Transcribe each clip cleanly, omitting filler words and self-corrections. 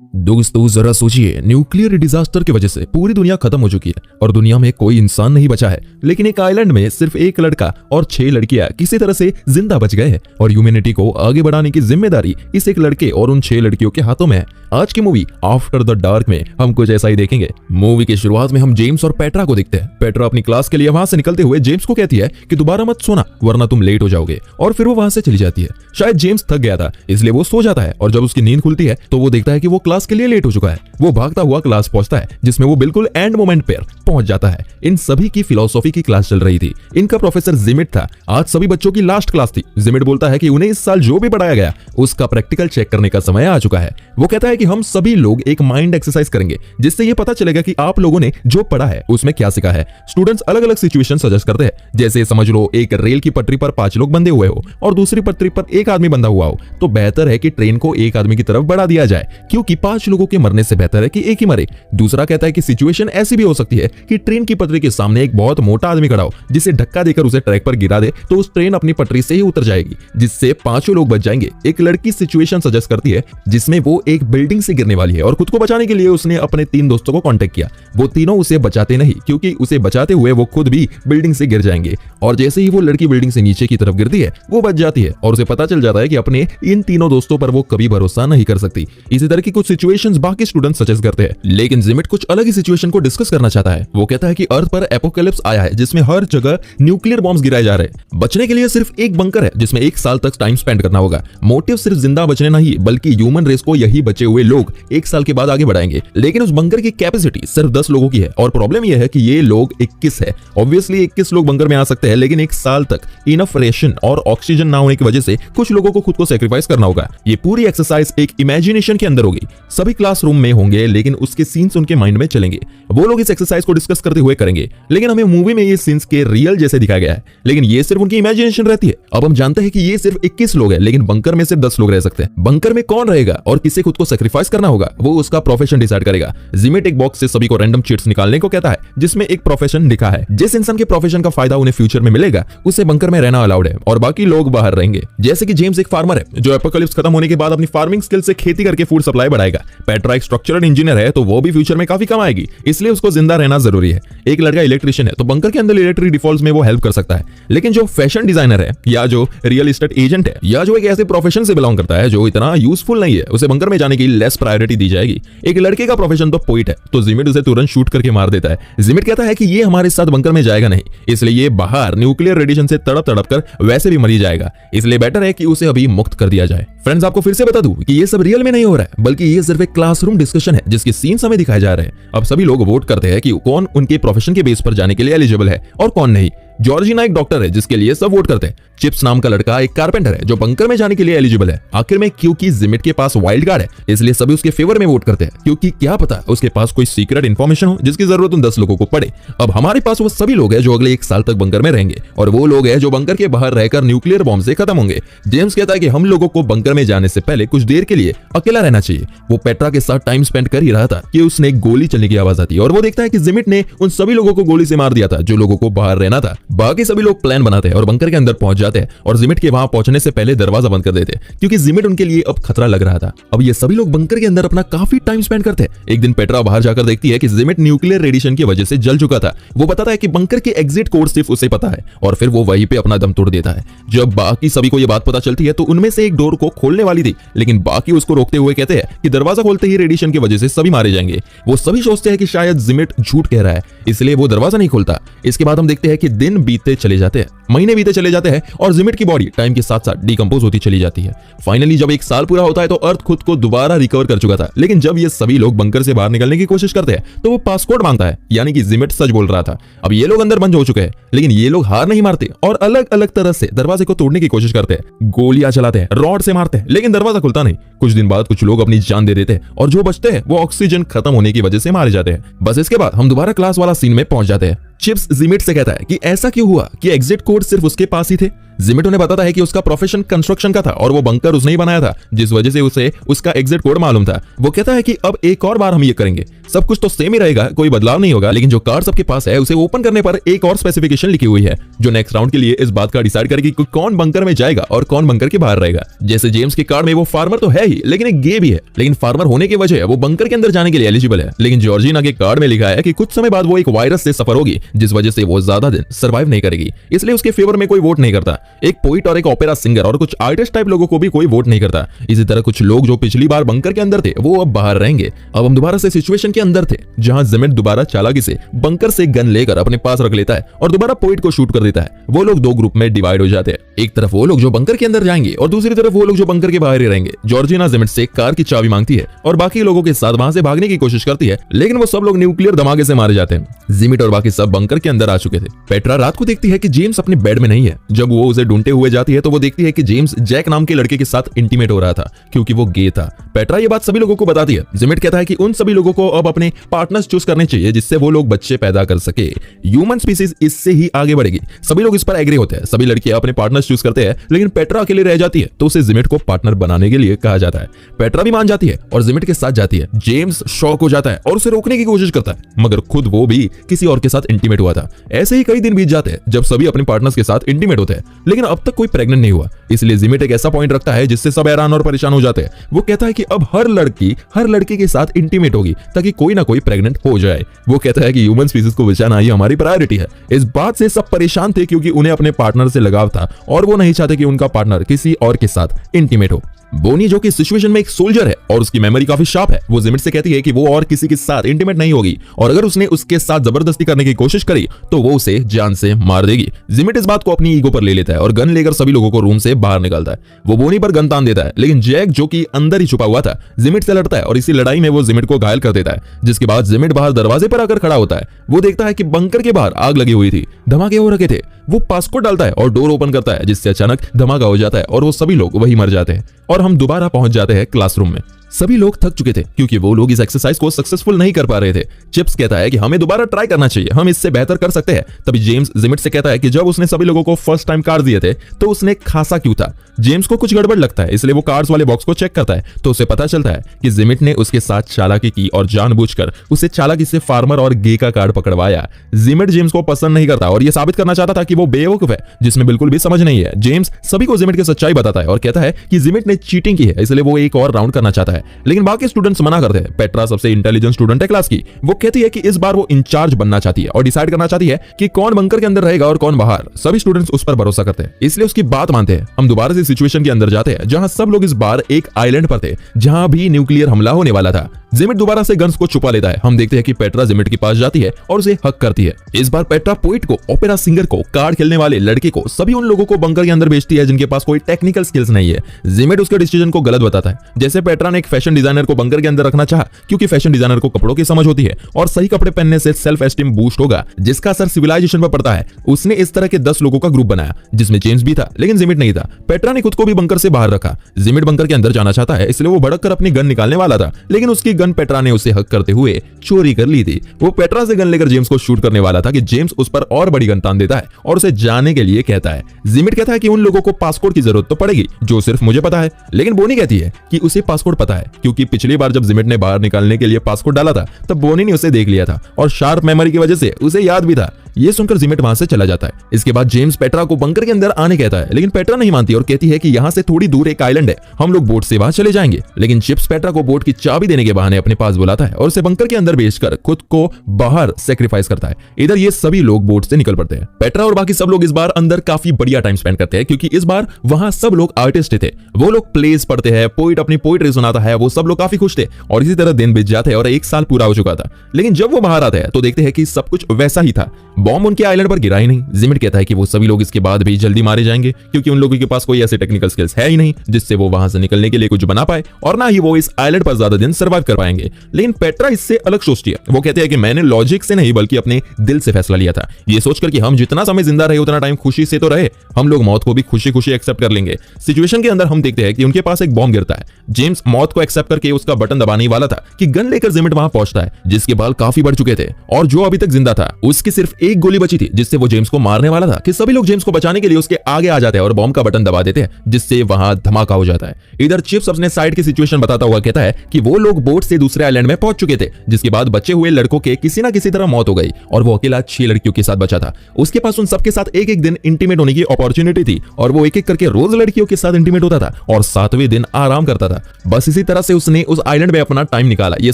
दोस्तों जरा सोचिए, न्यूक्लियर डिजास्टर की वजह से पूरी दुनिया खत्म हो चुकी है और दुनिया में कोई इंसान नहीं बचा है, लेकिन एक आइलैंड में सिर्फ एक लड़का और 6 लड़कियां किसी तरह से जिंदा बच गए हैं और ह्यूमैनिटी को आगे बढ़ाने की जिम्मेदारी इस एक लड़के और उन 6 लड़कियों के हाथों में है। आज की मूवी आफ्टर द डार्क में हम कुछ ऐसा ही देखेंगे। मूवी की शुरुआत में हम जेम्स और पेट्रा को देखते हैं। पेट्रा अपनी क्लास के लिए वहां से निकलते हुए जेम्स को कहती है कि दोबारा मत सोना वरना तुम लेट हो जाओगे, और फिर वो वहां से चली जाती है। शायद जेम्स थक गया था इसलिए वो सो जाता है और जब उसकी नींद खुलती है तो वो देखता है कि वो क्लास के लिए लेट हो चुका है। वो भागता हुआ क्लास पहुंचता है जिसमें वो बिल्कुल एंड मोमेंट पर पहुंच जाता है। इन सभी की फिलोसॉफी की क्लास चल रही थी। इनका प्रोफेसर जिमिट था। आज सभी बच्चों की लास्ट क्लास थी। जिमिट बोलता है कि उन्हें इस साल जो भी पढ़ाया गया उसका प्रैक्टिकल चेक करने का समय आ चुका है। वो कहता है कि हम सभी लोग एक माइंड एक्सरसाइज करेंगे जिससे ये पता चलेगा कि आप लोगों ने जो पढ़ा है उसमें क्या सीखा है। स्टूडेंट्स अलग अलग सिचुएशन सजेस्ट करते हैं, जैसे समझ लो एक रेल की पटरी पर 5 लोग बंधे हुए हो और दूसरी पटरी पर एक आदमी बंधा हुआ हो, तो बेहतर है कि ट्रेन को एक आदमी की तरफ बढ़ा दिया जाए क्योंकि 5 लोगों के मरने से बेहतर है कि एक ही मरे। दूसरा कहता है कि सिचुएशन ऐसी भी हो सकती है कि ट्रेन की पटरी के सामने एक बहुत मोटा आदमी खड़ा हो जिसे धक्का देकर उसे ट्रैक पर गिरा दे तो उस ट्रेन अपनी पटरी से ही उतर जाएगी जिससे 5 लोग बच जाएंगे। एक लड़की सिचुएशन सजेस्ट करती है जिसमें वो एक बिल्डिंग से गिरने वाली है और खुद को बचाने के लिए उसने अपने 3 दोस्तों को कांटेक्ट किया। वो तीनों उसे बचाते नहीं क्योंकि उसे बचाते हुए वो खुद भी बिल्डिंग से गिर जाएंगे, और जैसे ही वो लड़की बिल्डिंग से नीचे की तरफ गिरती है वो बच जाती है और उसे पता चल जाता है कि अपने इन तीनों दोस्तों पर वो कभी भरोसा नहीं कर सकती। इसी तरह की कुछ सिचुएशंस बाकी स्टूडेंट्स सजेस्ट करते हैं, लेकिन जिमिट कुछ अलग ही सिचुएशन को डिस्कस करना चाहता है। वो कहता है कि अर्थ पर एपोकैलिप्स आया है जिसमें हर जगह न्यूक्लियर बॉम्ब्स गिराए जा रहे हैं। बचने के लिए सिर्फ एक बंकर है जिसमें 1 साल तक टाइम स्पेंड करना होगा। मोटिव सिर्फ जिंदा बचने नहीं बल्कि ह्यूमन रेस को यही बचे हुए लोग 1 साल के बाद आगे बढ़ाएंगे, लेकिन उस बंकर की कैपेसिटी सिर्फ 10 लोगों की है और प्रॉब्लम यह है कि ये लोग 21 है। ऑब्वियसली 21 लोग बंकर में आ सकते हैं, लेकिन 1 साल तक इनफ रेशन और ऑक्सीजन ना होने की वजह से कुछ लोगों को खुद को सैक्रिफाइस करना होगा। ये पूरी एक्सरसाइज एक इमेजिनेशन के अंदर होगी। सभी क्लासरूम में होंगे लेकिन उसके सीन्स उनके माइंड में चलेंगे। वो लोग इस एक्सरसाइज को डिस्कस करते हुए करेंगे, लेकिन हमें मूवी में ये सीन्स के रियल जैसे दिखाया गया है, लेकिन ये सिर्फ उनकी इमेजिनेशन रहती है। अब हम जानते हैं कि ये सिर्फ 21 लोग हैं, लेकिन बंकर में सिर्फ 10 लोग रह सकते हैं। बंकर में कौन रहेगा और किसे खुद को सैक्रिफाइस करना होगा वो उसका प्रोफेशन डिसाइड करेगा। जिमिट एक बॉक्स से सभी को रैंडम चिट्स निकालने को कहता है जिसमें एक प्रोफेशन लिखा है। जिस इंसान के प्रोफेशन का फायदा उन्हें फ्यूचर में मिलेगा उसे बंकर में रहना अलाउड है और बाकी लोग बाहर रहेंगे। जैसे कि जेम्स एक फार्मर है जो एपोकैलिप्स खत्म होने के बाद अपनी फार्मिंग स्किल से खेती करके फूड सप्लाई बढ़ाएगा। पेट्रा एक स्ट्रक्चरल इंजीनियर है तो वो भी फ्यूचर में काफी कमाएगी, इसलिए उसको जिंदा रहना जरूरी है। एक लड़का इलेक्ट्रिशियन है तो बंकर के अंदर इलेक्ट्रिक डिफॉल्ट्स में वो हेल्प कर सकता है, लेकिन जो फैशन डिजाइनर है या जो रियल एस्टेट एजेंट है या जो एक ऐसे प्रोफेशन से बिलोंग करता है जो इतना यूजफुल नहीं है उसे बंकर में जाने की लेस प्रायोरिटी दी जाएगी। एक लड़के का प्रोफेशन तो पोइट है तो जिमिट उसे तुरंत शूट करके मार देता है। जिमिट कहता है कि ये हमारे साथ बंकर में जाएगा नहीं, इसलिए ये बाहर न्यूक्लियर रेडिएशन से तड़प तड़प कर वैसे भी मर जाएगा, इसलिए बेटर है कि उसे अभी मुक्त कर दिया जाए। फ्रेंड्स, आपको फिर से बता दूं कि ये सब रियल में नहीं हो रहा है बल्कि ये सिर्फ एक क्लासरूम डिस्कशन है जिसके सीन्स हमें दिखाए जा रहे हैं। अब सभी लोग वोट करते हैं कि कौन उनके प्रोफेशन के बेस पर जाने के लिए एलिजिबल है और कौन नहीं। जॉर्जिना एक डॉक्टर है जिसके लिए सब वोट करते हैं। चिप्स नाम का लड़का एक कारपेंटर है जो बंकर में जाने के लिए एलिजिबल है। आखिर में क्योंकि जिमिट के पास वाइल्ड कार्ड है इसलिए सभी उसके फेवर में वोट करते हैं, क्योंकि क्या पता उसके पास कोई सीक्रेट इंफॉर्मेशन हो जिसकी जरूरत उन 10 लोगों को पड़े। अब हमारे पास वो सभी लोग हैं जो अगले 1 साल तक बंकर में रहेंगे और वो लोग हैं जो बंकर के बाहर रहकर न्यूक्लियर बॉम्ब से खत्म होंगे। जेम्स कहता है कि हम लोगों को बंकर में जाने से पहले कुछ देर के लिए अकेला रहना चाहिए। वो पेट्रा के साथ टाइम स्पेंड कर ही रहा था कि उसने एक गोली चलने की आवाज आती है और वो देखता है कि जिमिट ने उन सभी लोगों को गोली से मार दिया था जो लोगों को बाहर रहना था। बाकी सभी लोग प्लान बनाते हैं और बंकर के अंदर पहुंच जाते हैं और जिमिट के वहां पहुंचने से पहले दरवाजा बंद कर देते हैं क्योंकि जिमिट उनके लिए अब खतरा लग रहा था। अब ये सभी लोग बंकर के अंदर अपना काफी टाइम स्पेंड करते हैं। एक दिन पेट्रा बाहर जाकर देखती है कि जिमिट न्यूक्लियर रेडिएशन की वजह से जल चुका था। वो बताता है कि बंकर के एग्जिट कोड सिर्फ उसे पता है और फिर वो वहीं पे अपना दम तोड़ देता है। जब बाकी सभी को ये बात पता चलती है तो उनमें से एक डोर को खोलने वाली थी, लेकिन बाकी उसको रोकते हुए कहते हैं कि दरवाजा खोलते ही रेडिएशन की वजह से सभी मारे जाएंगे। वो सभी सोचते हैं कि शायद जिमिट झूठ कह रहा है, इसलिए वो दरवाजा नहीं खोलता। इसके बाद हम देखते हैं कि दिन बीतते चले जाते हैं, महीने बीते चले जाते हैं और जिमिट की बॉडी टाइम के साथ साथ डिकम्पोज होती चली जाती है। फाइनली जब 1 साल पूरा होता है तो अर्थ खुद को दोबारा रिकवर कर चुका था, लेकिन जब ये सभी लोग बंकर से बाहर निकलने की कोशिश करते हैं तो वो पासपोर्ट मांगता है, यानी कि जिमिट सच बोल रहा था। अब ये लोग अंदर बंद हो चुके हैं, लेकिन ये लोग हार नहीं मारते और अलग अलग तरह से दरवाजे को तोड़ने की कोशिश करते हैं। गोलियां चलाते हैं, रॉड से मारते हैं, लेकिन दरवाजा खुलता नहीं। कुछ दिन बाद कुछ लोग अपनी जान दे देते हैं और जो बचते हैं वो ऑक्सीजन खत्म होने की वजह से मारे जाते हैं। बस इसके बाद हम दोबारा क्लास वाला सीन में पहुंच जाते हैं। चिप्स जिमिट से कहता है कि ऐसा क्यों हुआ कि एग्जिट कोड सिर्फ उसके पास ही थे। जिमिट उन्हें बताता है कि उसका प्रोफेशन कंस्ट्रक्शन का था और वो बंकर उसने ही बनाया था, जिस वजह से उसे उसका एग्जिट कोड मालूम था। वो कहता है कि अब एक और बार हम ये करेंगे, सब कुछ तो सेम ही रहेगा, कोई बदलाव नहीं होगा, लेकिन जो कार्ड सबके पास है उसे ओपन करने पर एक और स्पेसिफिकेशन लिखी हुई है जो नेक्स्ट राउंड के लिए इस बात का डिसाइड करेगी कि कौन बंकर में जाएगा और कौन बंकर के बाहर रहेगा। जैसे जेम्स के कार्ड में वो फार्मर तो है ही, लेकिन एक गे भी है, लेकिन फार्मर होने की वजह वो बंकर के अंदर जाने के लिए एलिजिबल है। लेकिन जॉर्जिना के कार्ड में लिखा है कि कुछ समय बाद वो एक वायरस से सफर होगी, जिस वजह से वो ज्यादा दिन सर्वाइव नहीं करेगी, इसलिए उसके फेवर में कोई वोट नहीं करता। एक पोइट और एक ओपेरा सिंगर और कुछ आर्टिस्ट टाइप लोगों को भी कोई वोट नहीं करता। इसी तरह कुछ लोग जो पिछली बार बंकर के अंदर थे वो अब बाहर रहेंगे। अब हम दोबारा से सिचुएशन के अंदर थे जहां जिमिट दोबारा चालाकी से बंकर से गन लेकर अपने पास रख लेता है और दोबारा पोइट को शूट कर देता है। वो लोग दो ग्रुप में डिवाइड हो जाते हैं, एक तरफ वो लोग जो बंकर के अंदर जाएंगे और दूसरी तरफ वो लोग जो बंकर के बाहर ही रहेंगे। जॉर्जिना जिमिट से कार की चाबी मांगती है और बाकी लोगों के साथ वहां से भागने की कोशिश करती है, लेकिन वो सब लोग न्यूक्लियर धमाके से मारे जाते हैं। जिमिट और बाकी सब बंकर के अंदर आ चुके थे। पेट्रा रात को देखती है कि जेम्स अपने बेड में नहीं है। जब वो उसे ढूंढते हुए जाती है तो वो देखती है कि जेम्स जैक नाम के लड़के के साथ इंटीमेट हो रहा था क्योंकि वो गे था। पेट्रा ये बात सभी लोगों को बताती है। जिमिट कहता है कि उन सभी लोगों को अब अपने पार्टनर्स चूज करने चाहिए जिससे वो लोग बच्चे पैदा कर सके। ह्यूमन स्पीसीज इससे ही आगे बढ़ेगी। सभी लोग इस पर एग्री होते हैं। सभी लड़कियां अपने पार्टनर्स चूज करते हैं, लेकिन पेट्रा अकेले रह जाती है तो उसे जिमिट को पार्टनर बनाने के लिए कहा जाता है। पेट्रा भी मान जाती है और जिमिट के साथ जाती है। जेम्स शॉक हो जाता है और उसे रोकने की कोशिश करता है, मगर खुद वो भी किसी और के साथ इंटीमेट हुआ था। ऐसे ही कई दिन बीत जाते हैं जब सभी अपने पार्टनर्स के साथ इंटीमेट होते हैं, लेकिन अब तक कोई प्रेग्नेंट नहीं हुआ। इसलिए जिमिट एक ऐसा पॉइंट रखता है जिससे सब हैरान और परेशान हो जाते हैं। वो कहता है कि अब हर लड़की हर लड़के के साथ इंटीमेट होगी ताकि कोई ना कोई प्रेग्नेंट हो जाए। वो कहता है कि ह्यूमन स्पीसीज को बचाना ही हमारी प्रायोरिटी है। इस बात से सब परेशान थे क्योंकि उन्हें अपने पार्टनर से लगाव था और वो नहीं चाहते कि उनका पार्टनर किसी और के साथ इंटीमेट हो। बोनी जो कि सिचुएशन में एक सोल्जर है और उसकी मेमोरी काफी शार्प है, वो जिमिट से कहती है कि वो और किसी के साथ इंटीमेट नहीं होगी और अगर उसने उसके साथ जबरदस्ती करने की कोशिश करी तो वो उसे जान से मार देगी। जिमिट इस बात को अपनी ईगो पर ले लेता है और गन लेकर सभी लोगों को रूम से बाहर निकालता है। वो बोनी पर गन तान देता है, लेकिन जैक जो कि अंदर ही छुपा हुआ था जिमिट से लड़ता है और इसी लड़ाई में वो जिमिट को घायल कर देता है। जिसके बाद जिमिट बाहर दरवाजे पर आकर खड़ा होता है। वो देखता है कि बंकर के बाहर आग लगी हुई थी, धमाके हो रखे थे। वो पासकोड डालता है और डोर ओपन करता है, जिससे अचानक धमाका हो जाता है और वो सभी लोग वही मर जाते हैं और हम दोबारा पहुंच जाते हैं क्लासरूम में। सभी लोग थक चुके थे क्योंकि वो लोग इस एक्सरसाइज को सक्सेसफुल नहीं कर पा रहे थे। चिप्स कहता है कि हमें दोबारा ट्राई करना चाहिए, हम इससे बेहतर कर सकते हैं। तभी जेम्स जिमिट से कहता है कि जब उसने सभी लोगों को फर्स्ट टाइम कार्ड दिए थे तो उसने खासा क्यों था। जेम्स को कुछ गड़बड़ लगता है, इसलिए वो कार्ड्स वाले बॉक्स को चेक करता है तो उसे पता चलता है कि जिमिट ने उसके साथ चालाकी की और जानबूझकर उसे चालाकी से फार्मर और गे का कार्ड पकड़वाया। जिमिट जेम्स को पसंद नहीं करता और ये साबित करना चाहता था कि वो बेवकूफ है जिसमें बिल्कुल भी समझ नहीं है। जेम्स सभी को जिमिट की सच्चाई बताता है और कहता है कि जिमिट ने चीटिंग की है, इसलिए वो एक और राउंड करना चाहता है, लेकिन बाकी स्टूडेंट्स मना करते हैं। पेट्रा सबसे इंटेलिजेंट स्टूडेंट है क्लास की। वो कहती है कि इस बार वो इंचार्ज बनना चाहती है और डिसाइड करना चाहती है कि कौन बंकर के अंदर रहेगा और कौन बाहर। सभी स्टूडेंट्स उस पर भरोसा करते हैं, इसलिए उसकी बात मानते हैं। हम दोबारा से सिचुएशन के अंदर जाते हैं जहां सब लोग इस बार एक आइलैंड पर थे जहां भी न्यूक्लियर हमला होने वाला था। जिमिट दोबारा से गन्स को छुपा लेता है। हम देखते हैं कि पेट्रा जिमिट के पास जाती है और उसे हक करती है। इस बार पेट्रा पोइट को, ओपेरा सिंगर को, कार्ड खेलने वाले लड़के को, सभी उन लोगों को बंकर के अंदर भेजती है जिनके पास कोई टेक्निकल स्किल्स नहीं है। जिमिट उसके डिसीजन को गलत बताता है। जैसे पेट्रा ने एक फैशन डिजाइनर को बंकर के अंदर रखना चाहा क्योंकि फैशन डिजाइनर को कपड़ों की समझ होती है और सही कपड़े पहनने से सेल्फ एस्टीम बूस्ट होगा जिसका असर सिविलाइजेशन पर पड़ता है। उसने इस तरह के 10 लोगों का ग्रुप बनाया जिसमें जेम्स भी था, लेकिन जिमिट नहीं था। पेट्रा ने खुद को भी बंकर से बाहर रखा। जिमिट बंकर के अंदर जाना चाहता है, इसलिए वो भड़क कर अपनी गन निकालने वाला था, लेकिन उसकी गन पेट्रा ने उसे हक करते हुए चोरी कर ली थी। वो पेट्रा से गन लेकर जेम्स को शूट करने वाला था कि जेम्स उस पर और बड़ी गन तान देता है और उसे जाने के लिए कहता है। जिमिट कहता है कि उन लोगों को पासपोर्ट की जरूरत तो पड़ेगी जो सिर्फ मुझे पता है, लेकिन बोनी कहती है कि उसे पासपोर्ट पता है क्योंकि पिछली बार जब जिमिट ने बाहर निकालने के लिए पासपोर्ट डाला था तब बोनी ने उसे देख लिया था और शार्प मेमोरी की वजह से उसे याद भी था। ये सुनकर जिमिट वहां से चला जाता है। इसके बाद जेम्स पेट्रा को बंकर के अंदर आने कहता है, लेकिन पेट्रा नहीं मानती और कहती है कि यहाँ से थोड़ी दूर एक आइलैंड है, हम लोग बोट से वहां चले जाएंगे। लेकिन चिप्स पेट्रा को बोट की चाबी देने के बहाने अपने पास बुलाता है और उसे बंकर के अंदर भेजकर खुद को बाहर सेक्रीफाइस करता है। इधर ये सभी लोग बोट से निकल पड़ते हैं। पेट्रा और बाकी सब लोग इस बार अंदर काफी बढ़िया टाइम स्पेंड करते हैं क्योंकि इस बार वहां सब लोग आर्टिस्ट थे। वो लोग प्लेस पढ़ते हैं, पोइट अपनी पोइट्री सुनाता है, वो सब लोग काफी खुश थे और इसी तरह दिन बीत जाते हैं और 1 साल पूरा हो चुका था। लेकिन जब वो बाहर आते हैं तो देखते हैं कि सब कुछ वैसा ही था। बॉम्ब उनके आइलैंड पर गिरा ही नहीं। जिमिट कहता है कि वो सभी लोग इसके बाद भी जल्दी मारे जाएंगे क्योंकि उन लोगों के पास कोई ऐसे टेक्निकल स्किल्स है ही नहीं जिससे वो वहां से निकलने के लिए कुछ बना पाए और ना ही वो इस आइलैंड पर ज्यादा दिन सर्वाइव कर पाएंगे। लेकिन पेट्रा इससे अलग सोचती है। वो कहते हैं कि मैंने लॉजिक से नहीं बल्कि अपने दिल से फैसला लिया था, ये सोचकर कि हम जितना समय जिंदा रहे उतना टाइम खुशी से तो रहे, हम लोग मौत को भी खुशी खुशी एक्सेप्ट कर लेंगे। सिचुएशन के अंदर हम देखते हैं कि उनके पास एक बॉम्ब गिरता है। जेम्स मौत को एक्सेप्ट करके उसका बटन दबाने वाला था कि गन लेकर जिमिट वहां पहुंचता है जिसके बाल काफी बढ़ चुके थे और जो अभी तक जिंदा था उसकी सिर्फ एक गोली बची थी जिससे वो जेम्स को मारने वाला था कि सभी लोग जेम्स को बचाने के लिए उसके आगे आ जाते हैं और बॉम्ब का बटन दबा देते हैं, जिससे वहां धमाका हो जाता है। इधर चिप्स अपने साइड की सिचुएशन बताता हुआ कहता है कि वो लोग बोट से दूसरे आइलैंड में पहुंच चुके थे, जिसके बाद बचे हुए लड़कों के किसी ना किसी तरह मौत हो गई और वो अकेला 6 लड़कियों के साथ बचा था। उसके पास उन सबके साथ एक एक दिन इंटीमेट होने की अपॉर्चुनिटी थी और वो एक एक करके रोज लड़कियों के साथ इंटीमेट होता था और 7वें दिन आराम करता था। बस इसी तरह से उसने उस आइलैंड में अपना टाइम निकाला। ये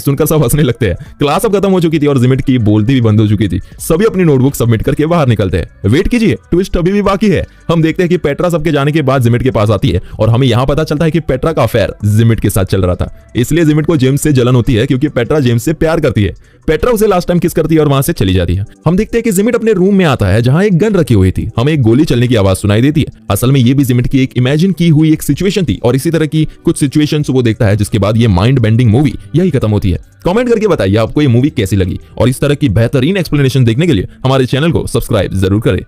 सुनकर सब हंसने लगते हैं। क्लास अब खत्म हो चुकी थी और जिमिट की बोलती भी बंद हो चुकी थी। सभी अपनी नोटबुक सबमिट करके बाहर निकलते हैं। वेट कीजिए, ट्विस्ट अभी भी बाकी है। हम देखते हैं कि पेट्रा सबके जाने के बाद जिमिट के पास आती है और हमें यहाँ पता चलता है कि पेट्रा का अफेयर जिमिट के साथ चल रहा था। इसलिए जिमिट को जेम्स से जलन होती है क्योंकि पेट्रा जेम्स से प्यार करती है। पेट्रा उसे लास्ट टाइम किस करती है और वहां से चली जाती है। हम देखते हैं कि जिमिट अपने रूम में आता है जहां एक गन रखी हुई थी। हमें एक गोली चलने की आवाज सुनाई देती है। असल में ये भी जिमिट की एक इमेजिन की हुई एक सिचुएशन थी और इसी तरह की कुछ सिचुएशंस वो देखता है, जिसके बाद ये माइंड बेंडिंग मूवी यही खत्म होती है। कमेंट करके बताइए आपको ये मूवी कैसी लगी और इस तरह की बेहतरीन एक्सप्लेनेशन देखने के लिए हमारे चैनल को सब्सक्राइब जरूर करें।